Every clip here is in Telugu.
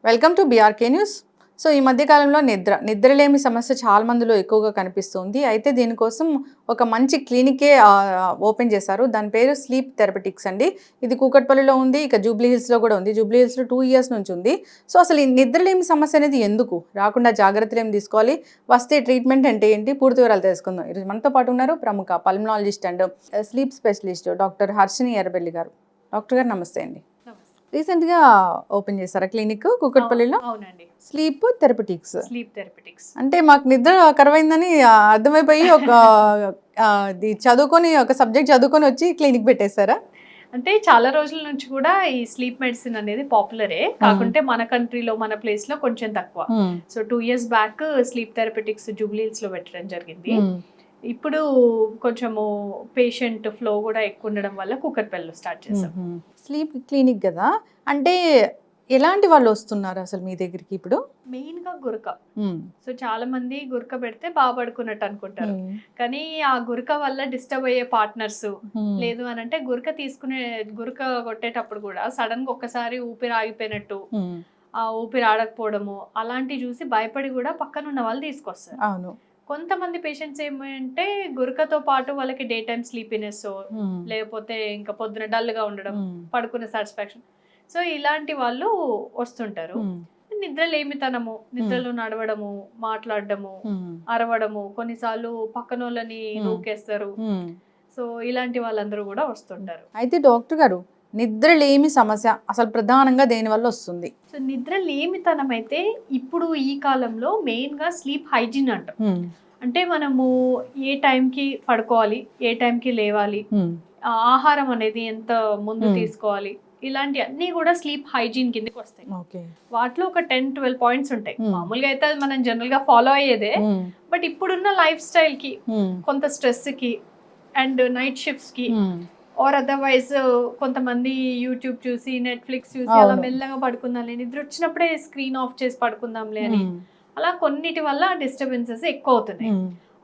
Welcome to BRK news. So ఈ మధ్య కాలంలో నిద్రలేమి సమస్య చాలా మందిలో ఎక్కువగా కనిపిస్తుంది. అయితే దీనికోసం ఒక మంచి క్లినికే ఓపెన్ చేశారు. దాని పేరు స్లీప్ థెరపెటిక్స్ అండి. ఇది కూకట్పల్లిలో ఉంది, ఇక జూబ్లీ హిల్స్లో కూడా ఉంది. జూబ్లీ హిల్స్లో 2 ఇయర్స్ నుంచి ఉంది. సో అసలు ఈ నిద్రలేమి సమస్య అనేది ఎందుకు రాకుండా జాగ్రత్తలు ఏమి తీసుకోవాలి, వస్తే ట్రీట్మెంట్ అంటే ఏంటి, పూర్తి వివరాలు తెలుసుకుందాం. ఈరోజు మనతో పాటు ఉన్నారు ప్రముఖ pulmonologist and sleep specialist doctor Harshini Errabelli గారు. డాక్టర్ గారు నమస్తే అండి. రీసెంట్గా ఓపెన్ చేశారా క్లినిక్ కూకట్పల్లిలో? అవునండి. Sleep therapeutics. స్లీప్ థెరపెటిక్స్ అంటే మాకు నిద్ర కరువైందని అర్థమైపోయి ఒక సబ్జెక్ట్ చదువుకొని వచ్చి క్లినిక్ పెట్టేశారా? అంటే చాలా రోజుల నుంచి కూడా ఈ స్లీప్ మెడిసిన్ అనేది పాపులరే, కాకుంటే మన కంట్రీలో మన ప్లేస్ లో కొంచెం తక్కువ. So 2 years back sleep therapeutics Jubilee hills లో పెట్టడం జరిగింది. ఇప్పుడు కొంచెము పేషెంట్ ఫ్లో కూడా ఎక్కువ ఉండడం వల్ల కూకట్పల్లిలో స్టార్ట్ చేసాం. స్లీప్ క్లినిక్ కదా, అంటే ఎలాంటి వాళ్ళు వస్తున్నారు అసలు మీ దగ్గరికి ఇప్పుడు? మెయిన్ గా గురక. సో చాలా మంది గురక పెడితే బాగా పడుకున్నట్టు అనుకుంటారు, కానీ ఆ గురక వల్ల డిస్టర్బ్ అయ్యే పార్ట్నర్స్ లేదు అని అంటే గురక కొట్టేటప్పుడు కూడా సడన్ గా ఒక్కసారి ఊపిరి ఆగిపోయినట్టు, ఆ ఊపిరి ఆడకపోవడము అలాంటివి చూసి భయపడి కూడా పక్కన ఉన్న వాళ్ళు తీసుకొస్తారు. అవును. కొంతమంది పేషెంట్స్ ఏమంటే గురకతో పాటు వాళ్ళకి డే టైమ్ స్లీపీనెస్, లేకపోతే ఇంకా పొద్దున డల్ గా ఉండడం, పడుకునే సాటిస్ఫాక్షన్, సో ఇలాంటి వాళ్ళు వస్తుంటారు. నిద్రలేమితనము, నిద్రలో నడవడము, మాట్లాడడము, అరవడము, కొన్నిసార్లు పక్కన వాళ్ళని నూకేస్తారు. సో ఇలాంటి వాళ్ళందరూ కూడా వస్తుంటారు. అయితే డాక్టర్ గారు, నిద్రలేమి సమస్య అసలు ప్రధానంగా దేని వల్ల వస్తుంది? సో నిద్రలేమితనం అయితే ఇప్పుడు ఈ కాలంలో మెయిన్ గా స్లీప్ హైజీన్ అంటాం. అంటే మనము ఏ టైంకి పడుకోవాలి, ఏ టైంకి లేవాలి, ఆహారం అనేది ఎంత ముందు తీసుకోవాలి, ఇలాంటి అన్ని కూడా స్లీప్ హైజీన్ కిందకి వస్తాయి. వాటిలో ఒక 10-12 పాయింట్స్ ఉంటాయి. మామూలుగా అయితే అది మనం జనరల్ గా ఫాలో అయ్యేదే, బట్ ఇప్పుడున్న లైఫ్ స్టైల్ కి, కొంత స్ట్రెస్ కి అండ్ నైట్ షిఫ్ట్స్ కి ఆర్ అదర్వైజ్ కొంతమంది యూట్యూబ్ చూసి, నెట్ఫ్లిక్స్ చూసి అలా మెల్లగా పడుకుందాంలే, నిద్ర వచ్చినప్పుడే స్క్రీన్ ఆఫ్ చేసి పడుకుందాంలే అని అలా కొన్నిటి వల్ల డిస్టర్బెన్సెస్ ఎక్కువ అవుతున్నాయి.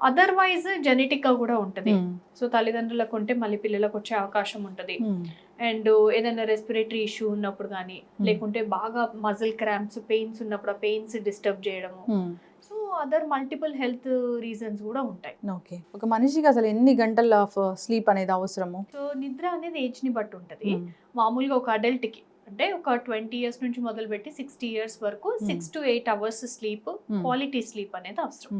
అదర్వైజ్ జెనెటిక్ గా కూడా ఉంటది. సో తల్లిదండ్రులకు ఉంటే మళ్ళీ పిల్లలకు వచ్చే అవకాశం ఉంటది. అండ్ ఏదైనా రెస్పిరేటరీ ఇష్యూ ఉన్నప్పుడు కానీ, లేకుంటే బాగా మజిల్ క్రాంప్స్, పెయిన్స్ ఉన్నప్పుడు ఆ పెయిన్స్ డిస్టర్బ్ చేయడము, so other multiple health reasons కూడా ఉంటాయి. ఓకే, ఒక మనిషికి అసలు ఎన్ని గంటల ఆఫ్ స్లీప్ అనేది అవసరము? సో నిద్ర అనేది ఏజ్ ని బట్టి ఉంటది. మామూలుగా ఒక అడల్ట్ కి అంటే ఒక 20 years నుంచి మొదలు పెట్టి 60 years వరకు 6 to 8 hours sleep, quality sleep అనేది అవసరం.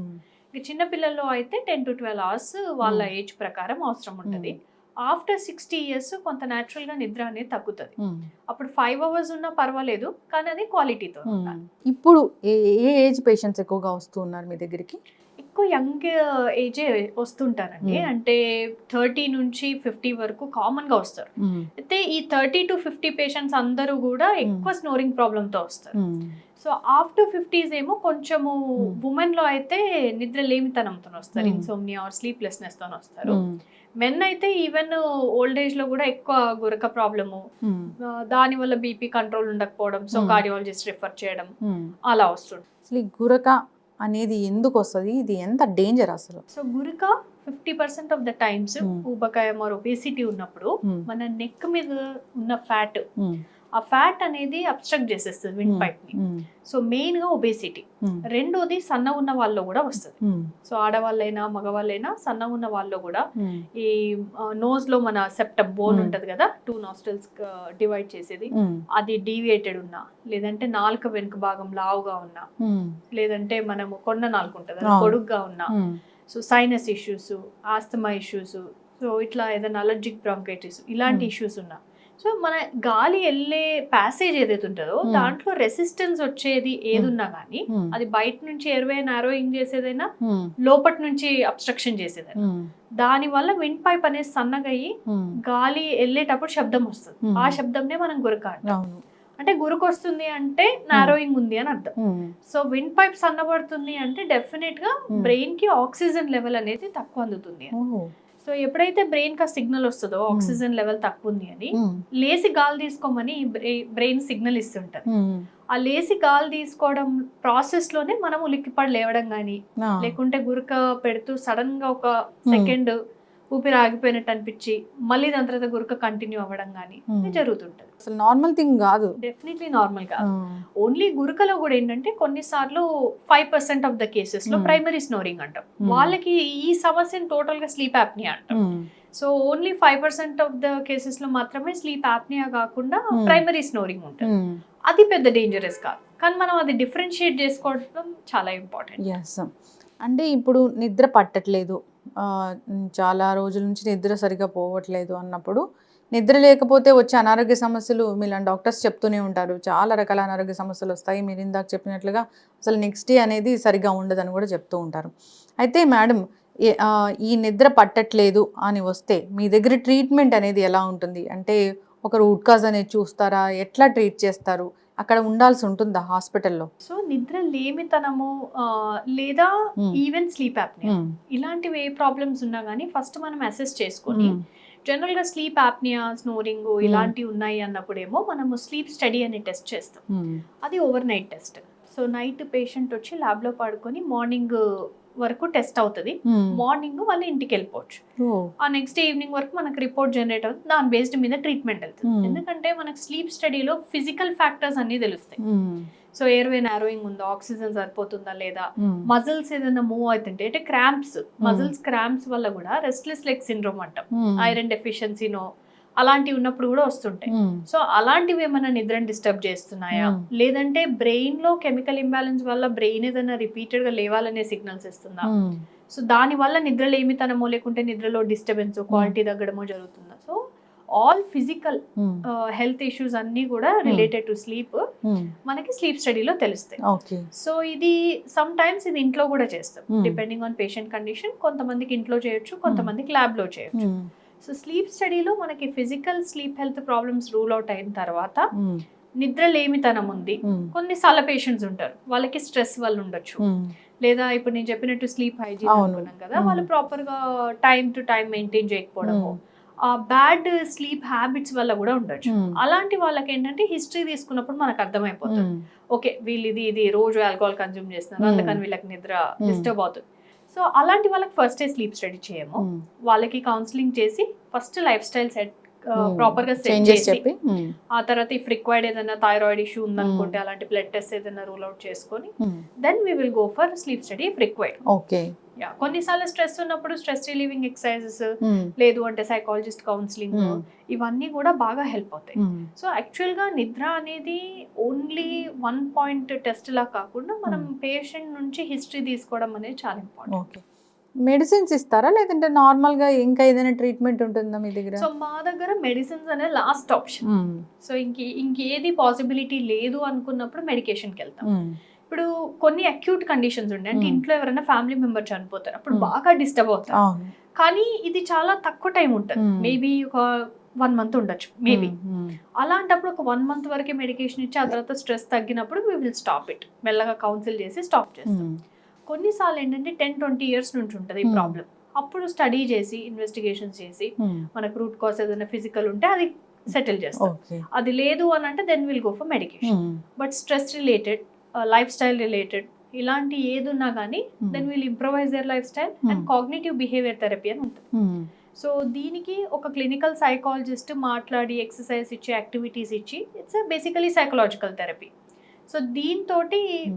చిన్న పిల్లల్లో అయితే 10 to 12 hours వాళ్ళ ఏజ్ ప్రకారం అవసరం ఉంటుంది. ఆఫ్టర్ 60 years కొంత న్యాచురల్ గా నిద్ర అనేది తగ్గుతుంది. అప్పుడు 5 hours ఉన్నా పర్వాలేదు, కానీ అది క్వాలిటీతో ఉండాలి. ఇప్పుడు ఏ ఏజ్ పేషెంట్స్ ఎక్కువగా వస్తూ ఉన్నారు మీ దగ్గరికి? ఎక్కువ యంగ్ ఏజే వస్తుంటారండి. అంటే 30 నుంచి 50 వరకు కామన్ గా వస్తారు. అయితే ఈ 30 to 50 పేషెంట్స్ అందరూ కూడా ఎక్కువ స్నోరింగ్ ప్రాబ్లమ్ తో వస్తారు. సో ఆఫ్టర్ 50s ఏమో కొంచెము ఉమెన్ లో అయితే నిద్ర లేమితనంతో వస్తారు, ఇన్సోమ్నియా ఆర్ స్లీప్లెస్నెస్ తో వస్తారు. మెన్ అయితే ఈవెన్ ఓల్డ్ ఏజ్ లో కూడా ఎక్కువ గురక ప్రాబ్లము, దాని వల్ల బీపీ కంట్రోల్ ఉండకపోవడం, సో కార్డియాలజిస్ట్ రిఫర్ చేయడం అలా వస్తుంది. అసలు గురక అనేది ఎందుకు వస్తుంది, ఇది ఎంత డేంజర్ అసలు? So Guraka 50% of the times ఊబకాయం ఆర్ ఒబేసిటీ ఉన్నప్పుడు మన నెక్ మీద ఉన్న ఫ్యాట్, ఆ ఫ్యాట్ అనేది అబ్స్ట్రక్ట్ చేసేస్తుంది విండ్ పైప్ ని. సో మెయిన్ గా ఒబేసిటీ. రెండోది సన్న ఉన్న వాళ్ళు కూడా వస్తుంది. సో ఆడవాళ్ళైనా మగవాళ్ళైనా సన్న ఉన్న వాళ్ళు కూడా ఈ నోస్ లో మన సెప్టమ్ బోన్ ఉంటది కదా, 2 nostrils డివైడ్ చేసేది, అది డీవియేటెడ్ ఉన్నా, లేదంటే నాలుక వెనుక భాగం లావుగా ఉన్నా, లేదంటే మనము కొండ నాలుక ఉంటది అది పొడుగ్గా ఉన్నా, so sinus issues, asthma issues, so ఇట్లా ఏదైనా అలర్జిక్ బ్రాంకైటిస్ ఇలాంటి ఇష్యూస్ ఉన్నా, సో మన గాలి వెళ్ళే ప్యాసేజ్ ఏదైతే ఉంటుందో దాంట్లో రెసిస్టెన్స్ వచ్చేది ఏదున్నా కానీ, అది బయట నుంచి ఎయిర్వే నారోయింగ్ చేసేదైనా, లోపటి నుంచి అబ్స్ట్రక్షన్ చేసేదైనా, దాని వల్ల విండ్ పైప్ అనేది సన్నగా అయ్యి గాలి వెళ్ళేటప్పుడు శబ్దం వస్తుంది. ఆ శబ్దంనే మనం గురక అంటాం. అంటే గురక వస్తుంది అంటే నారోయింగ్ ఉంది అని అర్థం. సో విండ్ పైప్ సన్నబడుతుంది అంటే డెఫినెట్ గా బ్రెయిన్ కి ఆక్సిజన్ లెవెల్ అనేది తక్కువ అందుతుంది. సో ఎప్పుడైతే బ్రెయిన్ కి సిగ్నల్ వస్తుందో ఆక్సిజన్ లెవెల్ తక్కువ ఉంది అని, లేసి గాలి తీసుకోమని బ్రెయిన్ సిగ్నల్ ఇస్తుంటది. ఆ లేసి గాలి తీసుకోవడం ప్రాసెస్ లోనే మనం ఉలిక్కిపడి లేవడం గానీ, లేకుంటే గురక పెడుతూ సడన్ గా ఒక సెకండ్ ఊపిరి ఆగిపోయినట్టు అనిపించి మళ్ళీ దాని తర్వాత గురక కంటిన్యూ అవ్వడం కానీ జరుగుతుంటది. అసలు నార్మల్ థింగ్ కాదు. డెఫినెట్లీ నార్మల్ కాదు. ఓన్లీ గురకలో కూడా ఏంటంటే కొన్నిసార్లు 5% ఆఫ్ ద కేసెస్ లో ప్రైమరీ స్నోరింగ్ అంటాం. వాళ్ళకి ఈ సమస్యను టోటల్ గా స్లీప్ యాప్నియా అంటాం. So only 5% of the cases లో మాత్రమే స్లీప్ యాప్నియా కాకుండా ప్రైమరీ స్నోరింగ్ ఉంటుంది. అది పెద్ద డేంజరస్ కాదు, కానీ మనం అది డిఫరెన్షియేట్ చేసుకోవడం చాలా ఇంపార్టెంట్. ఎస్. అంటే ఇప్పుడు నిద్ర పట్టట్లేదు, చాలా రోజుల నుంచి నిద్ర సరిగా పోవట్లేదు అన్నప్పుడు, నిద్ర లేకపోతే వచ్చే అనారోగ్య సమస్యలు మీలాంటి డాక్టర్స్ చెప్తూనే ఉంటారు. చాలా రకాల అనారోగ్య సమస్యలు వస్తాయి. మీరు ఇందాక చెప్పినట్లుగా అసలు నెక్స్ట్ డే అనేది సరిగా ఉండదని కూడా చెప్తూ ఉంటారు. అయితే మేడం, ఈ నిద్ర పట్టట్లేదు అని వస్తే మీ దగ్గర ట్రీట్మెంట్ అనేది ఎలా ఉంటుంది? అంటే ఒక రూట్ కాజ్ అనేది చూస్తారా? ఎట్లా ట్రీట్ చేస్తారు? అక్కడ ఉండాల్సి ఉంటుందా హాస్పిటల్లో? సో నిద్ర లేమితనము లేదా ఈవెన్ స్లీప్ యాప్నియా ఇలాంటివి ఏ ప్రాబ్లమ్స్ ఉన్నా కానీ ఫస్ట్ మనం అసెస్ చేసుకొని, జనరల్ గా స్లీప్ యాప్నియా, స్నోరింగ్ ఇలాంటివి ఉన్నాయి అన్నప్పుడేమో మనము స్లీప్ స్టడీ అనే టెస్ట్ చేస్తాం. అది over night test. So night patient వచ్చి ల్యాబ్ లో పడుకొని మార్నింగ్ వరకు టెస్ట్ అవుతుంది. మార్నింగ్ వాళ్ళు ఇంటికి వెళ్ళిపోవచ్చు. ఆ నెక్స్ట్ డే ఈవినింగ్ వరకు మనకు రిపోర్ట్ జనరేట్ అవుతుంది. దాని బేస్డ్ మీద ట్రీట్మెంట్ వెళ్తుంది. ఎందుకంటే మనకు స్లీప్ స్టడీలో ఫిజికల్ ఫ్యాక్టర్స్ అన్ని తెలుస్తాయి. సో ఎయిర్వే నారోయింగ్ ఉందా, ఆక్సిజన్ సరిపోతుందా లేదా, మజిల్స్ ఏదైనా మూవ్ అవుతుంటే, అంటే క్రాంప్స్, మజిల్స్ క్రాంప్స్ వల్ల కూడా రెస్ట్లెస్ లెగ్ సిండ్రోమ్ అంటాం, ఐరన్ డెఫిషియన్సీనో అలాంటివి ఉన్నప్పుడు కూడా వస్తుంటాయి. సో అలాంటివి ఏమైనా నిద్రని డిస్టర్బ్ చేస్తున్నాయా, లేదంటే బ్రెయిన్ లో కెమికల్ ఇంబ్యాలెన్స్ వల్ల బ్రెయిన్ ఏదైనా రిపీటెడ్ గా లేవాలనే సిగ్నల్స్ ఇస్తుందా, సో దాని వల్ల నిద్ర లేమితనమో లేకుంటే నిద్రలో డిస్టర్బెన్స్, క్వాలిటీ తగ్గడమో జరుగుతుందా. So all physical health issues అన్ని కూడా రిలేటెడ్ టు స్లీప్ మనకి స్లీప్ స్టడీలో తెలుస్తాయి. సో ఇది సమ్ టైమ్స్ ఇది ఇంట్లో కూడా చేస్తాం, డిపెండింగ్ ఆన్ పేషెంట్ కండిషన్. కొంతమందికి ఇంట్లో చేయొచ్చు, కొంతమందికి ల్యాబ్ లో చేయొచ్చు. సో స్లీప్ స్టడీలో మనకి physical sleep health problems rule out అయిన తర్వాత నిద్ర లేమితనం ఉంది. కొన్నిసార్లు పేషెంట్స్ ఉంటారు వాళ్ళకి స్ట్రెస్ వల్ల ఉండొచ్చు, లేదా ఇప్పుడు నేను చెప్పినట్టు స్లీప్ హైజీన్ అనుకున్నాం కదా, వాళ్ళు ప్రాపర్ గా టైం టు టైం మెయింటైన్ చేయకపోవడము, బ్యాడ్ స్లీప్ హ్యాబిట్స్ వల్ల కూడా ఉండొచ్చు. అలాంటి వాళ్ళకి ఏంటంటే హిస్టరీ తీసుకున్నప్పుడు మనకు అర్థమైపోతుంది, ఓకే వీళ్ళు ఇది రోజు ఆల్కహాల్ కన్జ్యూమ్ చేస్తున్నారు, అందుకని వీళ్ళకి నిద్ర డిస్టర్బ్ అవుతుంది. సో అలాంటి వాళ్ళకి ఫస్ట్ స్లీప్ స్టడీ చేయము, వాళ్ళకి కౌన్సిలింగ్ చేసి first lifestyle set proper గా సెట్ చేసి, ఆ తర్వాత ఇఫ్ రిక్వైర్డ్ ఏదైనా థైరాయిడ్ ఇష్యూ ఉందనుకుంటే అలాంటి బ్లడ్ టెస్ట్ ఏదైనా రూల్ అవుట్ చేసుకొని then we will go for sleep study if required. Okay. కొన్నిసార్లు స్ట్రెస్ ఉన్నప్పుడు స్ట్రెస్ రిలీవింగ్ ఎక్సర్సైజెస్, లేదు అంటే సైకాలజిస్ట్ కౌన్సిలింగ్, ఇవన్నీ కూడా బాగా హెల్ప్ అవుతాయి. సో యాక్చువల్ గా నిద్ర అనేది ఓన్లీ 1 పాయింట్ టెస్ట్ లా కాకుండా మనం పేషెంట్ నుంచి హిస్టరీ తీసుకోవడం అనేది చాలా ఇంపార్టెంట్. మెడిసిన్స్ ఇస్తారా, లేదంటే నార్మల్ గా ఇంకా ఏదైనా ట్రీట్మెంట్ ఉంటుందా మీ దగ్గర? సో మా దగ్గర మెడిసిన్స్ అనే లాస్ట్ ఆప్షన్. సో ఇంకేది పాసిబిలిటీ లేదు అనుకున్నప్పుడు మెడికేషన్కి వెళ్తాం. ఇప్పుడు కొన్ని అక్యూట్ కండిషన్స్ ఉండే, అంటే ఇంట్లో ఎవరైనా ఫ్యామిలీ మెంబర్ చనిపోతారు, అప్పుడు బాగా డిస్టర్బ్ అవుతారు. కానీ ఇది చాలా తక్కువ టైం ఉంటుంది, మేబీ ఒక 1 మంత్ ఉండొచ్చు మేబీ. అలాంటప్పుడు ఒక 1 మంత్ వరకే మెడికేషన్ ఇచ్చి ఆ తర్వాత స్ట్రెస్ తగ్గినప్పుడు వీ విల్ స్టాప్ ఇట్, మెల్లగా కౌన్సిల్ చేసి స్టాప్ చేస్తాం. కొన్నిసార్లు ఏంటంటే 10-20 ఇయర్స్ నుంచి ఉంటుంది ఈ ప్రాబ్లం, అప్పుడు స్టడీ చేసి ఇన్వెస్టిగేషన్స్ చేసి మనకు రూట్ కాజ్ ఏదైనా ఫిజికల్ ఉంటే అది సెటిల్ చేస్తాం. అది లేదు అని అంటే then will go for medication. But stress related, life style related ఇలాంటి ఏది ఉన్నా కానీ then will improvise their life style and cognitive behaviour therapy అని ఉంటుంది. సో దీనికి ఒక క్లినికల్ సైకాలజిస్ట్ మాట్లాడి ఎక్సర్సైజ్ ఇచ్చి యాక్టివిటీస్ ఇచ్చి it's basically psychological therapy. So దీంతో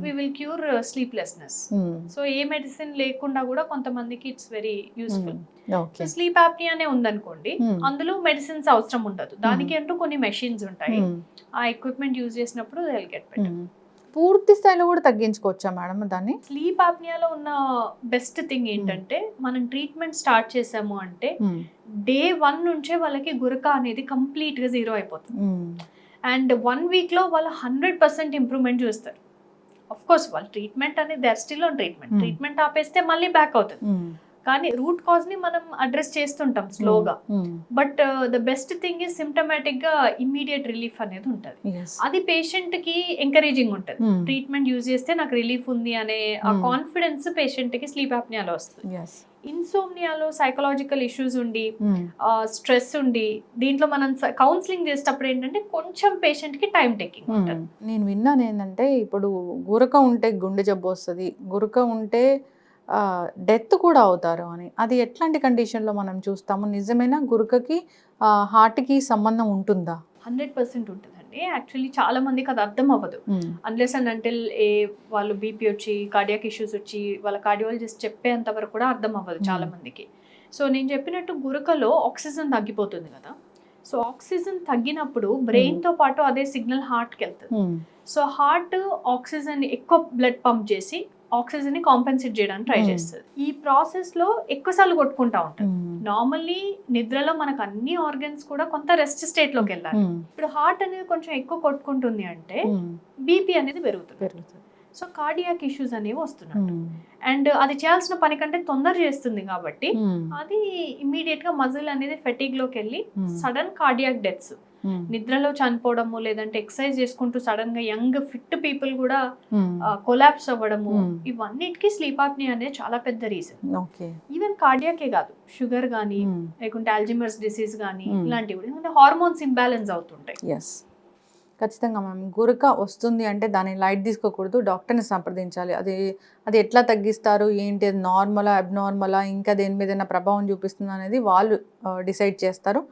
we will cure sleeplessness. So ఏ మెడిసిన్ లేకుండా కూడా కొంతమందికి it's very useful. So sleep యాప్నియానే ఉందనుకోండి, అందులో మెడిసిన్స్ అవసరం ఉండదు, దానికి అంటూ కొన్ని మెషిన్స్ ఉంటాయి, ఆ ఎక్విప్మెంట్ యూజ్ చేసినప్పుడు దే విల్ గెట్ బెటర్. పూర్తి స్థాయిలో కూడా తగ్గించుకోవచ్చా మేడం దాన్ని? స్లీప్ యాప్నియాలో ఉన్న బెస్ట్ థింగ్ ఏంటంటే మనం ట్రీట్మెంట్ స్టార్ట్ చేసాము అంటే డే 1 నుంచే వాళ్ళకి గురక అనేది కంప్లీట్ గా 0 అయిపోతుంది. అండ్ 1 వీక్లో వాళ్ళు 100% ఇంప్రూవ్మెంట్ చూస్తారు. ఆఫ్ కోర్స్ వాళ్ళు ట్రీట్మెంట్ అనేది they are still on treatment ఆపేస్తే మళ్ళీ బ్యాక్ అవుతుంది. కానీ రూట్ కాజ్ ని మనం అడ్రస్ చేస్తుంటాం స్లోగా. But the best thing is symptomatic గా ఇమ్మీడియట్ రిలీఫ్ అనేది ఉంటుంది. అది పేషెంట్ కి ఎంకరేజింగ్ ఉంటుంది, ట్రీట్మెంట్ యూజ్ చేస్తే నాకు రిలీఫ్ ఉంది అనే ఆ కాన్ఫిడెన్స్ పేషెంట్ కి స్లీప్ యాప్నియాలో వస్తుంది. ఇన్సోమ్నియాలో సైకలాజికల్ ఇష్యూస్ ఉండి స్ట్రెస్ ఉండి దీంట్లో మనం కౌన్సిలింగ్ చేసేటప్పుడు ఏంటంటే కొంచెం పేషెంట్ కి టైం టేకింగ్ ఉంటుంది. నేను విన్నాను ఏంటంటే ఇప్పుడు గురక ఉంటే గుండె జబ్బు వస్తుంది, గురక ఉంటే డెత్ కూడా అవుతారు అని. అది ఎట్లాంటి కండిషన్‌లో మనం చూస్తాము? నిజమేనా? గురకకి హార్ట్‌కి సంబంధం ఉంటుందా? 100% ఉంటదండి. యాక్చువల్లీ చాలా మందికి అది అర్థం అవ్వదు. అన్లెస్ అండ్ అంటిల్ వాళ్ళు బీపీ వచ్చి, కార్డియాక్ ఇష్యూస్ వచ్చి, వాళ్ళ కార్డియాలజిస్ట్ చెప్పేంత వరకు కూడా అర్థం అవ్వదు చాలా మందికి. సో నేను చెప్పినట్టు గురకలో ఆక్సిజన్ తగ్గిపోతుంది కదా! సో ఆక్సిజన్ తగ్గినప్పుడు బ్రెయిన్‌తో పాటు అదే సిగ్నల్ హార్ట్‌కి వెళ్తది. సో హార్ట్ ఆక్సిజన్ ఎక్కువ బ్లడ్ పంప్ చేసి ఆక్సిజన్ ని కాంపెన్సేట్ చేయడానికి ట్రై చేస్తుంది. ఈ ప్రాసెస్ లో ఎక్కువసార్లు కొట్టుకుంటా ఉంటుంది. నార్మల్లీ నిద్రలో మనకు అన్ని ఆర్గన్స్ కూడా కొంత రెస్ట్ స్టేట్ లోకి వెళ్ళాలి. ఇప్పుడు హార్ట్ అనేది కొంచెం ఎక్కువ కొట్టుకుంటుంది అంటే బీపీ అనేది పెరుగుతుంది. సో కార్డియాక్ ఇష్యూస్ అనేవి వస్తున్నాయి. అండ్ అది చేయాల్సిన పని కంటే తొందర చేస్తుంది కాబట్టి అది ఇమ్మీడియట్ గా మజిల్ అనేది ఫెటిగ్ లోకి వెళ్ళి సడన్ కార్డియాక్ డెత్స్, నిద్రలో చనిపోవడము, లేదంటే ఎక్సర్సైజ్ చేసుకుంటూ సడన్ గా యంగ్ ఫిట్ పీపుల్ కూడా కొలాప్స్ అవ్వడము, ఇవన్నిటికీ స్లీప్ ఆప్నియా అనేది చాలా పెద్ద రీజన్. ఈవెన్ కార్డియాకే కాదు, షుగర్ కానీ లేకుంటే అల్జీమర్స్ డిసీజ్ కానీ ఇలాంటివి కూడా హార్మోన్స్ ఇంబ్యాలెన్స్ అవుతుంటాయి. ఖచ్చితంగా మ్యామ్. గురక వస్తుంది అంటే దాన్ని లైట్ తీసుకోకూడదు, డాక్టర్ని సంప్రదించాలి. అది ఎట్లా తగ్గిస్తారు, ఏంటి, అది నార్మలా, అబ్నార్మలా, ఇంకా దేని మీద ప్రభావం చూపిస్తుంది అనేది వాళ్ళు డిసైడ్ చేస్తారు.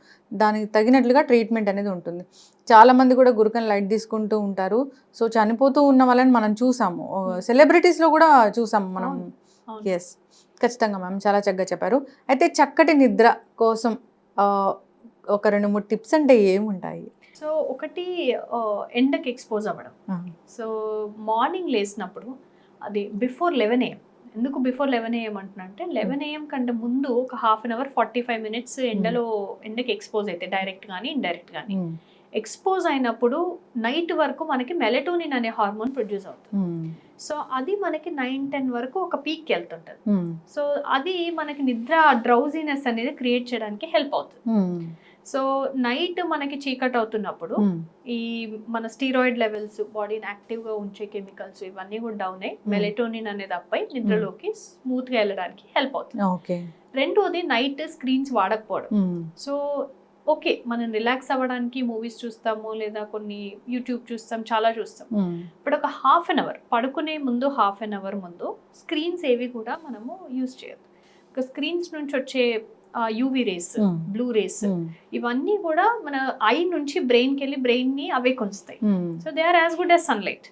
దానికి తగినట్లుగా ట్రీట్మెంట్ అనేది ఉంటుంది. చాలామంది కూడా గురకని లైట్ తీసుకుంటూ ఉంటారు. సో చనిపోతూ ఉన్న వాళ్ళని మనం చూసాము, సెలబ్రిటీస్లో కూడా చూసాము మనం. ఎస్, ఖచ్చితంగా మ్యామ్, చాలా చక్కగా చెప్పారు. అయితే చక్కటి నిద్ర కోసం ఒక 2-3 టిప్స్ అంటే ఏముంటాయి? సో ఒకటి ఎండకి ఎక్స్పోజ్ అవ్వడం. సో మార్నింగ్ లేసినప్పుడు అది బిఫోర్ 11 AM. ఎందుకు బిఫోర్ 11 AM అంటున్నా అంటే 11 AM కంటే ముందు ఒక 1/2 అవర్ 45 minutes ఎండకి ఎక్స్పోజ్ అయితే డైరెక్ట్ కానీ ఇండైరెక్ట్ కానీ ఎక్స్పోజ్ అయినప్పుడు నైట్ వరకు మనకి మెలటోనిన్ అనే హార్మోన్ ప్రొడ్యూస్ అవుతుంది. సో అది మనకి 9-10 వరకు ఒక పీక్కి వెళ్తుంటుంది. సో అది మనకి నిద్ర డ్రౌజీనెస్ అనేది క్రియేట్ చేయడానికి హెల్ప్ అవుతుంది. సో నైట్ మనకి చీకట్ అవుతున్నప్పుడు ఈ మన స్టీరాయిడ్ లెవెల్స్, బాడీని యాక్టివ్గా ఉంచే కెమికల్స్ ఇవన్నీ కూడా డౌన్ అయ్యి మెలటోనిన్ అనేది అప్పై నిద్రలోకి స్మూత్గా వెళ్ళడానికి హెల్ప్ అవుతుంది. రెండోది నైట్ స్క్రీన్స్ వాడకపోవడం. సో ఓకే, మనం రిలాక్స్ అవ్వడానికి మూవీస్ చూస్తాము, లేదా కొన్ని యూట్యూబ్ చూస్తాం, చాలా చూస్తాం. ఇప్పుడు ఒక 1/2 అవర్ పడుకునే ముందు 1/2 అవర్ ముందు స్క్రీన్స్ ఏవి కూడా మనము యూజ్ చేయొద్దు. ఒక స్క్రీన్స్ నుంచి వచ్చే యూవీ రేస్, బ్లూ రేస్, ఇవన్నీ కూడా మన ఐ నుంచి బ్రెయిన్కి వెళ్ళి బ్రెయిన్ ని అవే కొంచుతాయి. So they are as good as sunlight.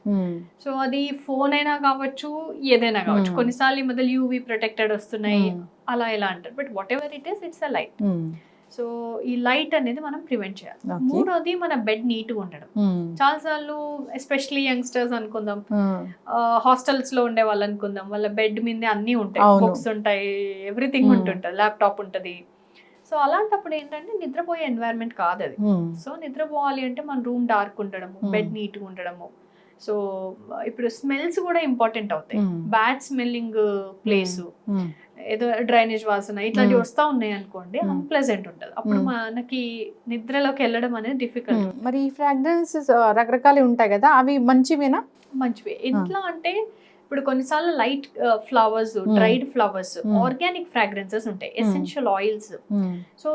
So అది ఫోన్ అయినా కావచ్చు, ఏదైనా కావచ్చు. కొన్నిసార్లు ఈ మధ్య యూవీ ప్రొటెక్టెడ్ వస్తున్నాయి, అలా ఇలా అంటారు. But what ever it is, it's a light. So ఈ లైట్ అనేది మనం ప్రివెంట్ చేయాలి. మూడోది మన బెడ్ నీట్గా ఉండడం. చాలాసార్లు ఎస్పెషలీ యంగ్స్టర్స్ అనుకుందాం, హాస్టల్స్ లో ఉండే వాళ్ళు అనుకుందాం, వాళ్ళ బెడ్ మీదే అన్నీ ఉంటాయి, బుక్స్ ఉంటాయి, ఎవ్రీథింగ్ ఉంటుంటుంది, ల్యాప్టాప్ ఉంటుంది. సో అలాంటప్పుడు ఏంటంటే నిద్రపోయే ఎన్వైరన్మెంట్ కాదు అది. సో నిద్రపోవాలి అంటే మన రూమ్ డార్క్ ఉండడము, బెడ్ నీట్గా ఉండడము. సో ఇప్పుడు స్మెల్స్ కూడా ఇంపార్టెంట్ అవుతాయి. బ్యాడ్ స్మెల్లింగ్ ప్లేస్, ఏదో డ్రైనేజ్ వాసన ఇట్లాంటివి వస్తూ ఉన్నాయి అనుకోండి, అన్ప్లెజెంట్ ఉంటుంది. అప్పుడు మనకి నిద్రలోకి వెళ్ళడం అనేది డిఫికల్ట్. మరి ఈ ఫ్రాగ్రెన్సెస్ రకరకాలు ఉంటాయి కదా, అవి మంచివేనా? మంచివే. ఎట్లా అంటే ఇప్పుడు కొన్నిసార్లు light flowers, dried flowers, organic fragrances ఉంటాయి, ఎసెన్షియల్ ఆయిల్స్. సో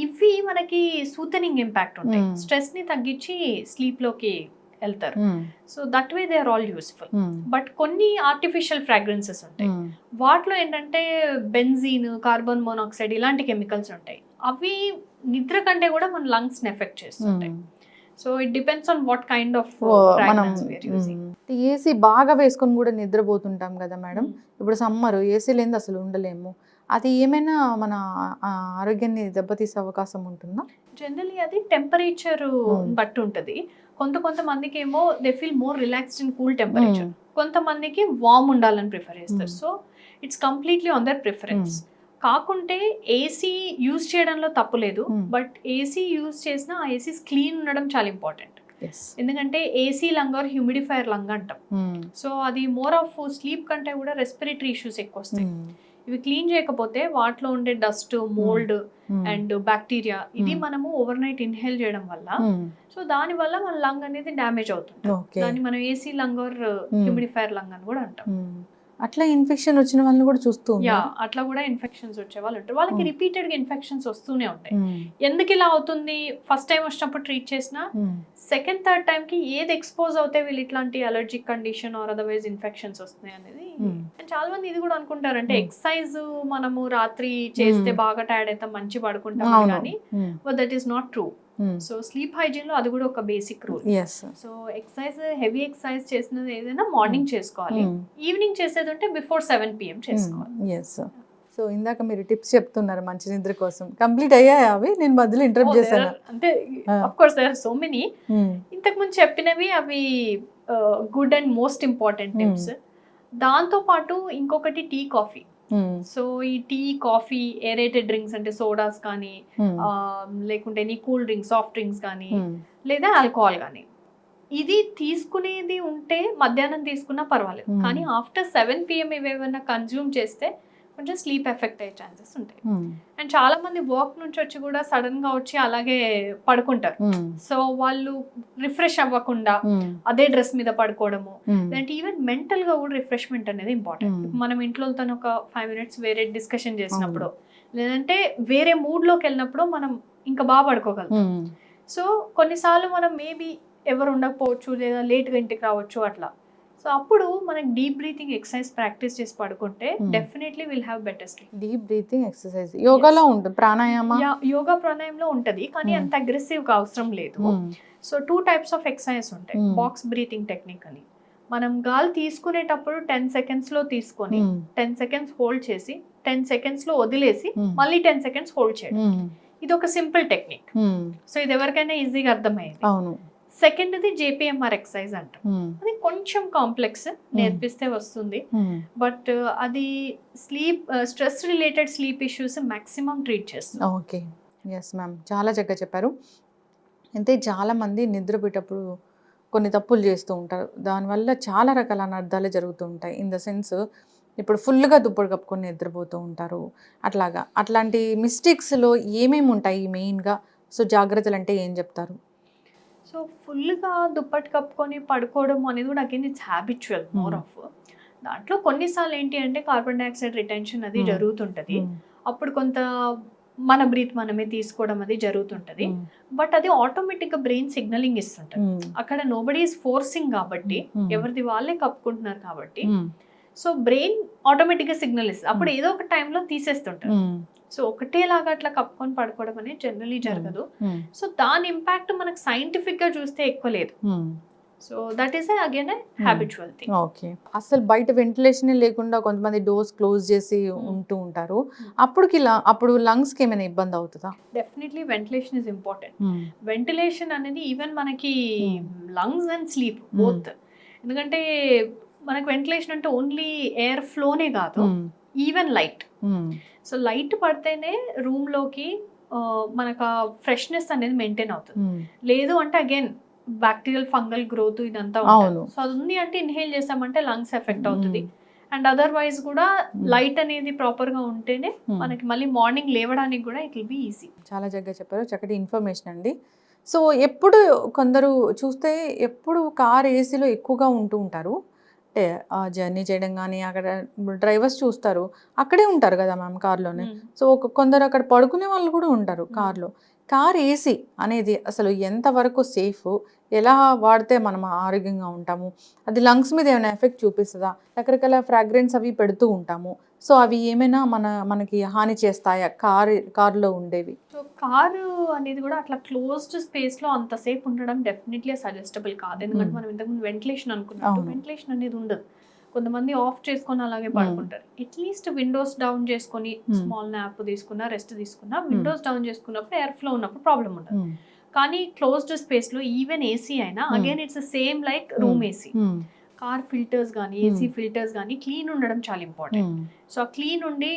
ఇవి మనకి సూతనింగ్ ఇంపాక్ట్ ఉంటాయి, స్ట్రెస్ ని తగ్గించి స్లీప్ లోకి వెళ్తారు. So that way they are all useful. But కొన్ని ఆర్టిఫిషియల్ ఫ్రాగ్రెన్సెస్ ఉంటాయి, వాటిలో ఏంటంటే బెంజీన్, కార్బన్ మోనాక్సైడ్ ఇలాంటి కెమికల్స్ ఉంటాయి. అవి నిద్ర కంటే కూడా మన లంగ్స్ ని ఎఫెక్ట్ చేస్తుంటాయి. So it depends on what kind of fragrance we are using. AC బాగా వేసుకొని కూడా నిద్రపోతుంటాం కదా మేడం. ఇప్పుడు సమ్మర్ ఏసీ లేని అసలు ఉండలేము. అది ఏమైనా మన ఆరోగ్యాన్ని దెబ్బతీసే అవకాశం ఉంటుందా? జనరలీ అది టెంపరేచర్ బట్టి ఉంటుంది. కొంతమందికి ఏమో they feel more relaxed in cool temperature, కొంతమందికి వార్మ్ ఉండాలని ప్రిఫర్ చేస్తారు. So it's completely on their preference. కాకుంటే ఏసీ యూజ్ చేయడంలో తప్పు లేదు, బట్ ఏసీ యూజ్ చేసినా ఆ ఏసీ క్లీన్ ఉండడం చాలా ఇంపార్టెంట్. ఎందుకంటే AC lung or humidifier lung అంటాం. సో అది మోర్ ఆఫ్ స్లీప్ కంటే కూడా రెస్పిరేటరీ ఇష్యూస్ ఎక్కువ వస్తాయి. ఇవి క్లీన్ చేయకపోతే వాటిలో ఉండే డస్ట్, మోల్డ్ అండ్ బ్యాక్టీరియా ఇది మనము ఓవర్ నైట్ ఇన్హేల్ చేయడం వల్ల, సో దాని వల్ల మన లంగ్ అనేది డ్యామేజ్ అవుతుంది. దాన్ని మనం AC lung or humidifier lung అని కూడా అంటాం. అట్లా ఇన్ఫెక్షన్ వచ్చిన వాళ్ళని కూడా చూస్తూ యా ఉన్నారు. అట్లా కూడా ఇన్ఫెక్షన్స్ వచ్చే వాళ్ళు ఉంటారు. వాళ్ళకి Hmm. రిపీటెడ్ గా ఇన్ఫెక్షన్స్ వస్తూనే ఉంటాయి. ఎందుకు ఇలా అవుతుంది? ఫస్ట్ టైం వచ్చినప్పుడు ట్రీట్ చేసినా సెకండ్ థర్డ్ టైం కి ఏది ఎక్స్పోజ్ అవుతే వీళ్ళు ఇట్లాంటి allergic condition or otherwise infections వస్తున్నాయి అనేది. And చాలా మంది ఇది కూడా అనుకుంటారంటే ఎక్సర్సైజ్ మనము రాత్రి చేస్తే బాగా టైర్డ్ అయితే మంచి పడుకుంటాం కానీ that is not true. So sleep hygiene లో అది కూడా ఒక basic rule. So exercise heavy exercise చేసినది ఏదైనా మార్నింగ్ చేసుకోవాలి, ఈవినింగ్ చేసేది ఉంటే బిఫోర్ 7 PM చేసుకోవాలి. సో ఇందాక మీరు టిప్స్ చెప్తున్నారు మంచి నిద్ర కోసం, కంప్లీట్ అయ్యాయి అవి? నేను మధ్యలో ఇంటరప్ట్ చేశాను. అంటే of course there are so many. ఇంతకు ముందు చెప్పినవి అవి good and most important tips. దాంతో పాటు ఇంకొకటి టీ కాఫీ. సో ఈ టీ కాఫీ ఏరేటెడ్ డ్రింక్స్ అంటే సోడాస్ కానీ లేకుంటే any cool drinks soft drinks కానీ లేదా ఆల్కహాల్ కానీ ఇది తీసుకునేది ఉంటే మధ్యాహ్నం తీసుకున్నా పర్వాలేదు, కానీ ఆఫ్టర్ 7 PM ఇవేమైనా కన్జ్యూమ్ చేస్తే కొంచెం స్లీప్ ఎఫెక్ట్ అయ్యే ఛాన్సెస్ ఉంటాయి. అండ్ చాలా మంది వర్క్ నుంచి వచ్చి కూడా సడన్ గా వచ్చి అలాగే పడుకుంటారు. సో వాళ్ళు రిఫ్రెష్ అవ్వకుండా అదే డ్రెస్ మీద పడుకోవడము, లేదంటే ఈవెన్ మెంటల్ గా కూడా రిఫ్రెష్మెంట్ అనేది ఇంపార్టెంట్. మనం ఇంట్లో తను ఒక 5 minutes వేరే డిస్కషన్ చేసినప్పుడు లేదంటే వేరే మూడ్ లోకి వెళ్ళినప్పుడు మనం ఇంకా బాగా పడుకోగలుగుతాం. సో కొన్నిసార్లు మనం మేబీ ఎవరు ఉండకపోవచ్చు లేదా లేట్గా ఇంటికి రావచ్చు అట్లా. సో అప్పుడు మనకి డీప్ బ్రీతింగ్ ఎక్సర్సైజ్ ప్రాక్టీస్ చేసి పడుకుంటే definitely will have better sleep. Deep breathing exercise యోగాలో ఉంటుంది, ప్రాణాయామ యోగా ప్రాణాయామంలో ఉంటుంది, కానీ అంత అగ్రెసివ్ గా అవసరం లేదు. సో 2 types ఆఫ్ ఎక్సర్సైజ్ ఉంటాయి. బాక్స్ బ్రీతింగ్ టెక్నిక్ అని, మనం గాలి తీసుకునేటప్పుడు 10 seconds లో తీసుకొని 10 seconds హోల్డ్ చేసి 10 seconds లో వదిలేసి మళ్ళీ 10 seconds హోల్డ్ చేయడం. ఇది ఒక సింపుల్ టెక్నిక్. సో ఇది ఎవరికైనా ఈజీగా అర్థమయ్యేది. అవును. సెకండ్ ది JPMR ఎక్సర్సైజ్ అంటాం. అది కొంచెం కాంప్లెక్స్, నేర్పిస్తే వస్తుంది, బట్ అది sleep stress related sleep issues maximum treat చేస్తుంది. ఓకే, ఎస్ మ్యామ్, చాలా చక్కగా చెప్పారు. అయితే చాలామంది నిద్రపోయేటప్పుడు కొన్ని తప్పులు చేస్తూ ఉంటారు, దానివల్ల చాలా రకాల అనర్థాలు జరుగుతూ ఉంటాయి. ఇన్ ద సెన్స్ ఇప్పుడు ఫుల్గా దుప్పటి కప్పుకొని నిద్రపోతూ ఉంటారు, అట్లాంటి మిస్టేక్స్లో ఏమేమి ఉంటాయి మెయిన్గా? సో జాగ్రత్తలు అంటే ఏం చెప్తారు? సో ఫుల్గా దుప్పటి కప్పుకొని పడుకోవడం అనేది కూడా again it's habitual more of. దాంట్లో కొన్నిసార్లు ఏంటి అంటే కార్బన్ డైఆక్సైడ్ రిటెన్షన్ అది జరుగుతుంటది, అప్పుడు కొంత మన బ్రీత్ మనమే తీసుకోవడం అది జరుగుతుంటది, బట్ అది ఆటోమేటిక్ గా బ్రెయిన్ సిగ్నలింగ్ ఇస్తుంటది. అక్కడ నోబడీ ఈస్ ఫోర్సింగ్ కాబట్టి, ఎవరిది వాళ్ళే కప్పుకుంటున్నారు కాబట్టి, సో బ్రెయిన్ ఆటోమేటిక్ గా సిగ్నల్ ఇస్తుంది, అప్పుడు ఏదో ఒక టైంలో తీసేస్తుంటారు. సో ఒకటేలాగా అట్లా కప్పుకొని పడుకోవడం అనేది జనరలీ జరగదు. సో దాని ఇంపాక్ట్ మనకు సైంటిఫిక్ గా చూస్తే ఎక్కువ లేదు. So that is again habitual thing. Okay, అసలు బయట వెంటిలేషన్ లేకుండా కొంతమంది డోర్స్ క్లోజ్ చేసి ఉంటూ ఉంటారు, అప్పుడు లంగ్స్ కి ఏమైనా ఇబ్బంది అవుతుందా? Definitely ventilation is important. Ventilation అనేది ఈవెన్ మనకి లంగ్స్ అండ్ స్లీప్ బోత్. ఎందుకంటే మనకు వెంటిలేషన్ అంటే ఓన్లీ ఎయిర్ ఫ్లోనే కాదు, ఈవెన్ లైట్. సో లైట్ పడితేనే రూమ్ లోకి మనకు ఫ్రెష్నెస్ అనేది మెయింటైన్ అవుతుంది. లేదు అంటే అగైన్ బ్యాక్టీరియల్ ఫంగల్ గ్రోత్ ఇదంతా ఉంటుంది. సో అది ఉంది అంటే ఇన్హేల్ చేసామంటే లంగ్స్ ఎఫెక్ట్ అవుతుంది. అండ్ అదర్వైజ్ కూడా లైట్ అనేది ప్రాపర్ గా ఉంటేనే మనకి మళ్ళీ మార్నింగ్ లేవడానికి కూడా ఇట్ విల్ బి ఈజీ. చాలా చక్కగా చెప్పారు, చక్కటి ఇన్ఫర్మేషన్ అండి. సో ఎప్పుడు కొందరు చూస్తే ఎప్పుడు కార్ ఏసీలో ఎక్కువగా ఉంటూ ఉంటారు, అంటే జర్నీ చేయడం కానీ అక్కడ డ్రైవర్స్ చూస్తారు, అక్కడే ఉంటారు కదా మ్యామ్ కార్లోనే. సో కొందరు అక్కడ పడుకునే వాళ్ళు కూడా ఉంటారు కార్లో. కార్ ఏసీ అనేది అసలు ఎంతవరకు సేఫ్, ఎలా వాడితే మనం ఆరోగ్యంగా ఉంటాము, అది లంగ్స్ మీద ఏమైనా ఎఫెక్ట్ చూపిస్తుందా? రకరకాల ఫ్రాగ్రెన్స్ అవి పెడుతూ ఉంటాము, సో అవి ఏమైనా మనకి హాని చేస్తాయా కార్లో ఉండేవి? సో కారు అనేది కూడా అట్లా క్లోజ్డ్ స్పేస్ లో అంతసేపు ఉండడం డెఫినెట్లీ సజెస్టబుల్ కాదు. ఎందుకంటే మనం ఇంతకుముందు వెంటిలేషన్ అనుకున్నట్టు వెంటిలేషన్ అనేది ఉండదు. కొంతమంది ఆఫ్ చేసుకొని అలాగే పడుకుంటారు. అట్లీస్ట్ విండోస్ డౌన్ చేసుకొని స్మాల్ నాప్ తీసుకున్నా రెస్ట్ తీసుకున్నా, విండోస్ డౌన్ చేసుకున్నప్పుడు ఎయిర్ ఫ్లో ఉన్నప్పుడు ప్రాబ్లం ఉండదు. కానీ క్లోజ్డ్ స్పేస్ లో ఈవెన్ ఏసీ అయినా again it's same like room AC. Car filters కానీ ఏసీ ఫిల్టర్స్ కానీ క్లీన్ ఉండడం చాలా ఇంపార్టెంట్. సో ఆ క్లీన్ ఉండి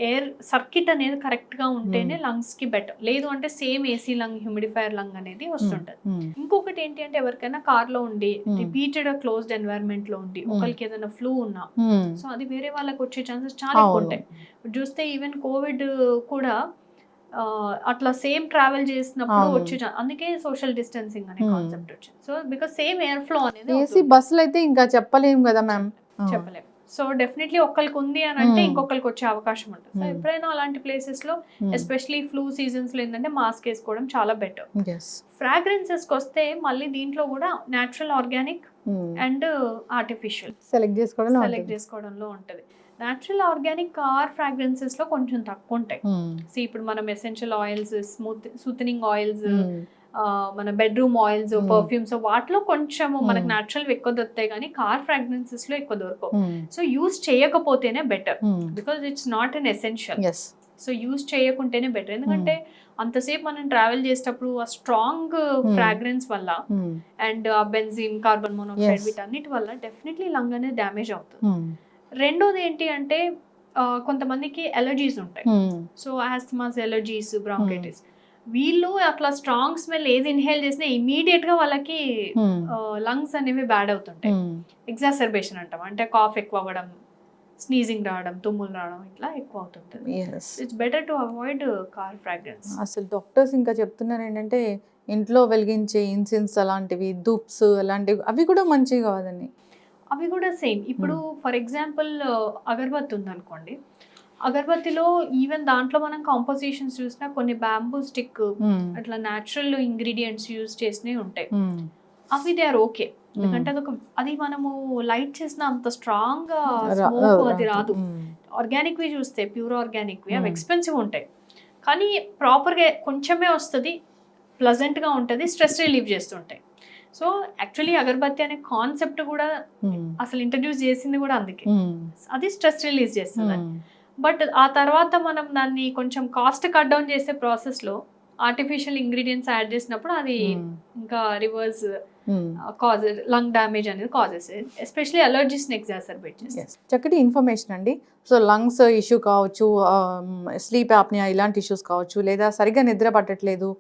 ఎయిర్ సర్కిట్ అనేది కరెక్ట్ గా ఉంటేనే లంగ్స్ కి బెటర్. లేదు అంటే same AC lung humidifier lung అనేది వస్తుంటది. ఇంకొకటి ఏంటి అంటే ఎవరికైనా కార్ లో ఉండి రిపీటెడ్ క్లోజ్డ్ ఎన్వైరన్మెంట్ లో ఉండి ఒకరికి ఏదైనా ఫ్లూ ఉన్నా, సో అది వేరే వాళ్ళకి వచ్చే ఛాన్సెస్ చాలా ఎక్కువ ఉంటాయి. చూస్తే ఈవెన్ కోవిడ్ కూడా అట్లా సేమ్ ట్రావెల్ చేసినప్పుడు వచ్చే, అందుకే సోషల్ డిస్టెన్సింగ్ అనే కాన్సెప్ట్ వచ్చింది. So because same air flow అనేది ఏసీ బస్సులు అయితే ఇంకా చెప్పలేము కదా మ్యామ్, చెప్పలేము. సో డెఫినెట్లీ ఒక్కరికి ఉంది అని అంటే Hmm. ఇంకొకరికి వచ్చే అవకాశం ఉంటుంది. So Hmm. ఎప్పుడైనా అలాంటి ప్లేసెస్ లో ఎస్పెషలీ ఫ్లూ సీజన్స్ లో ఏంటంటే మాస్క్ వేసుకోవడం చాలా బెటర్. ఎస్. ఫ్రాగ్రెన్సెస్ కి వస్తే మళ్ళీ దీంట్లో కూడా natural, organic and artificial select చేసుకోవడం సెలెక్ట్ చేసుకోవడంలో ఉంటుంది. న్యాచురల్, ఆర్గానిక్ కార్ ఫ్రాగ్రెన్సెస్ లో కొంచెం తక్కువ ఉంటాయి. సో ఇప్పుడు మనం ఎసెన్షియల్ ఆయిల్స్, సూతనింగ్ ఆయిల్స్, మన బెడ్రూమ్ ఆయిల్స్, పర్ఫ్యూమ్స్ వాటిలో కొంచెం మనకు న్యాచురల్ ఎక్కువ దొరుకుతాయి కానీ కార్ ఫ్రాగ్రెన్సెస్ లో ఎక్కువ దొరకవు. సో యూజ్ చేయకపోతేనే better because it's not an essential. So use చేయకుంటేనే బెటర్, ఎందుకంటే అంతసేపు మనం ట్రావెల్ చేసేటప్పుడు ఆ స్ట్రాంగ్ ఫ్రాగ్రెన్స్ వల్ల అండ్ ఆ బెంజిన్, కార్బన్ మోనాక్సైడ్ వీటన్నిటి వల్ల డెఫినెట్లీ లంగ్ అనేది డ్యామేజ్ అవుతుంది. రెండోది ఏంటి అంటే కొంతమందికి ఎలర్జీస్ ఉంటాయి. సో ఆస్తమాస్, ఎలర్జీస్, బ్రాంకైటిస్, వీళ్ళు అట్లా స్ట్రాంగ్ స్మెల్ ఏది ఇన్హేల్ చేసినా ఇమీడియట్ గా వాళ్ళకి లంగ్స్ అనేవి బ్యాడ్ అవుతుంటాయి. ఎగ్జాసర్బేషన్ అంటాం, అంటే కాఫ్ ఎక్కువ అవ్వడం, స్నీజింగ్ రావడం, తుమ్ములు రావడం ఇట్లా ఎక్కువ అవుతుంటుంది. It's better to avoid car fragrance. అసలు డాక్టర్స్ ఇంకా చెప్తున్నారు ఏంటంటే ఇంట్లో వెలిగించే ఇన్సెన్స్ అలాంటివి, ధూప్స్ అలాంటివి అవి కూడా మంచివి కాదని. అవి కూడా సేమ్. ఇప్పుడు ఫర్ ఎగ్జాంపుల్ అగరబత్తి ఉందనుకోండి, అగరబత్తిలో ఈవెన్ దాంట్లో మనం కాంపోజిషన్స్ చూసినా కొన్ని బ్యాంబూ స్టిక్ అట్లా న్యాచురల్ ఇంగ్రీడియంట్స్ యూజ్ చేసినవి ఉంటాయి. అవి దే ఆర్ ఓకే, ఎందుకంటే అది మనము లైట్ చేసిన అంత స్ట్రాంగ్ స్మోక్ అది రాదు. ఆర్గానిక్ వి చూస్తే ప్యూర్ ఆర్గానిక్ వి అవి ఎక్స్పెన్సివ్ ఉంటాయి, కానీ ప్రాపర్గా కొంచెమే వస్తుంది, ప్లజెంట్ గా ఉంటుంది, స్ట్రెస్ రిలీవ్ చేస్తుంటాయి. సో యాక్చువల్లీ అగరబత్తి అనే కాన్సెప్ట్ కూడా అసలు ఇంట్రడ్యూస్ చేసింది కూడా అందుకే, అది స్ట్రెస్ రిలీజ్ చేస్తుంది. బట్ ఆ తర్వాత మనం దాన్ని కొంచెం కాస్ట్ కట్ డౌన్ చేసే ప్రాసెస్ లో ఆర్టిఫిషియల్ ఇంగ్రీడియంట్స్ యాడ్ చేసినప్పుడు అది ఇంకా రివర్స్ కాజ్ లంగ్ డ్యామేజ్ అనేది కాజెస్, ఎస్పెషల్లీ అలర్జీస్ ని ఎగ్జాసర్బేట్ చేస్తుంది. చక్కటి ఇన్ఫర్మేషన్ అండి. సో లంగ్స్ ఇష్యూ కావచ్చు, స్లీప్ యాప్నియా ఇలాంటి ఇష్యూస్ కావచ్చు, లేదా సరిగ్గా నిద్ర పట్టట్లేదు,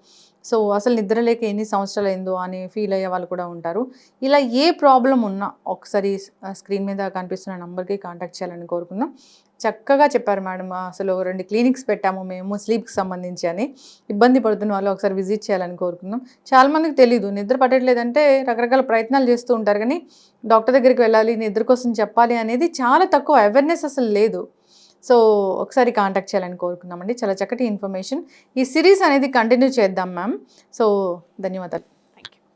సో అసలు నిద్ర లేక ఎన్ని సంవత్సరాలు అయిందో అని ఫీల్ అయ్యే వాళ్ళు కూడా ఉంటారు. ఇలా ఏ ప్రాబ్లం ఉన్నా ఒకసారి స్క్రీన్ మీద కనిపిస్తున్న నంబర్కి కాంటాక్ట్ చేయాలని కోరుకుందాం. చక్కగా చెప్పారు మేడం. అసలు 2 క్లినిక్స్ పెట్టాము మేము స్లీప్కి సంబంధించి అని, ఇబ్బంది పడుతున్న వాళ్ళు ఒకసారి విజిట్ చేయాలని కోరుకుందాం. చాలామందికి తెలీదు, నిద్ర పట్టట్లేదంటే రకరకాల ప్రయత్నాలు చేస్తూ ఉంటారు, కానీ డాక్టర్ దగ్గరికి వెళ్ళాలి, నిద్ర కోసం చెప్పాలి అనేది చాలా తక్కువ, అవేర్నెస్ అసలు లేదు. సో ఒకసారి కాంటాక్ట్ చేయాలని కోరుకున్నామండి. చాలా చక్కటి ఇన్ఫర్మేషన్. ఈ సిరీస్ అనేది కంటిన్యూ చేద్దాం మ్యామ్. సో ధన్యవాదాలు.